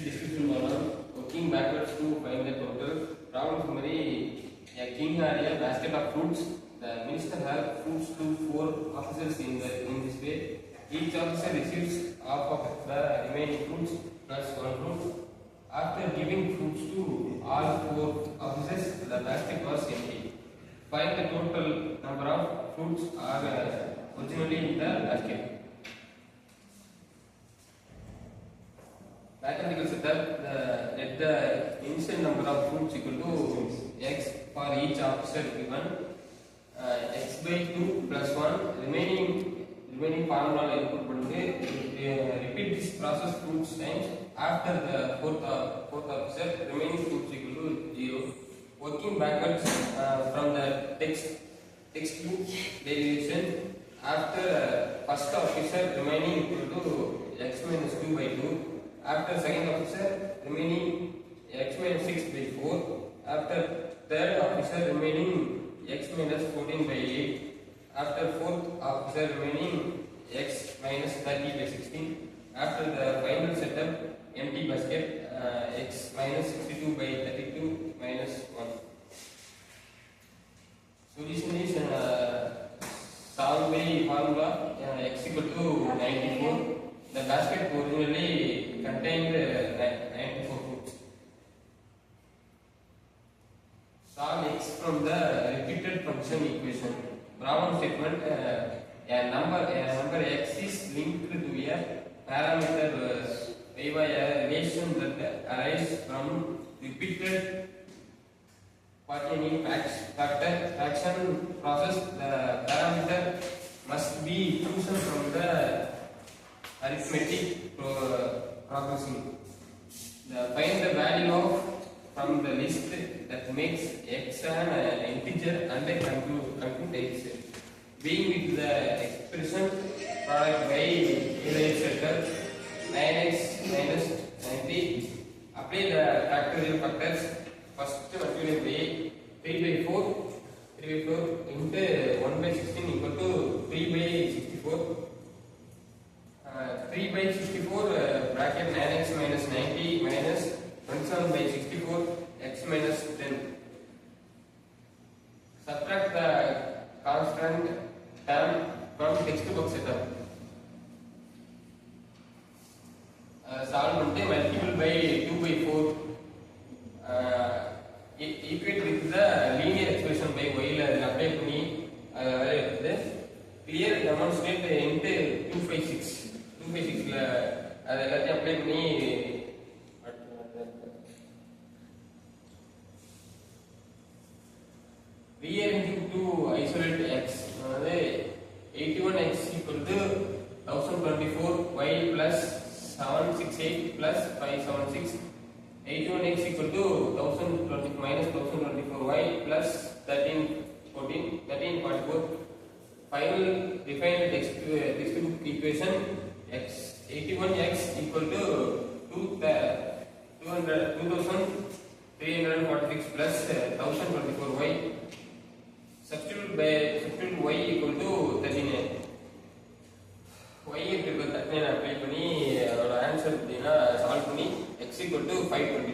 Description working backwards to find the total. Problem summary: a king had a basket of fruits. The minister had fruits to 4 officers in this way. Each officer receives half of the remaining fruits plus 1 fruit. After giving fruits to all 4 officers, the basket was empty. Find the total number of fruits are originally in the basket. Mathematical setup: let the initial number of fruits equal to x for each officer given. X by 2 plus 1 remaining formula input பண்ணுங்க. Repeat this process fruits times. After the fourth officer, remaining fruits equal to 0. Working backwards from the textbook derivation. After first officer, remaining equal to x minus 2 by 2. After second officer, remaining x minus 6 by 4. After third officer, remaining x minus 14 by 8. After fourth officer, remaining x minus 30 by 16. After the final setup, empty basket, x minus 62 by 32 minus 1. Solution is solved by formula x equal to 94. The basket originally contained 94 fruits. Solve x from the repeated function equation. Problem statement: a number x is linked to a parameter y by a relation that arises from repeated Partitioning fraction process. The parameter must be chosen from the arithmetic progressing. Find the value of from the list that makes x an integer and compute x. Being with the expression product by iterator 9x minus 90. Apply the factorial factors. First multiply by 3 by 4 into 1 by 16 equal to 3 by 64. 3 by 64 bracket 9x minus 90 minus 27 by 64 x minus 10. Subtract the constant term from textbook setup. Solve பண்ணி multiple by 2 by 4. Equate with the linear expression by y ல apply பண்ணி வேலை இருக்குது. Clear demonstrate into 256 ல அது எல்லாத்தையும் apply பண்ணி rearranging to isolate x. அதாவது 81x equal to 1024 y plus 768 plus 576. 81x equal to 1020 minus 1024y plus 1344. Final defined textbook equation: x 81x equal to 2346 plus 1024y. Substitute y equal to 39. y equal to 39 apply பண்ணி அதோட answer அப்படினா solve பண்ணி x equal to 520.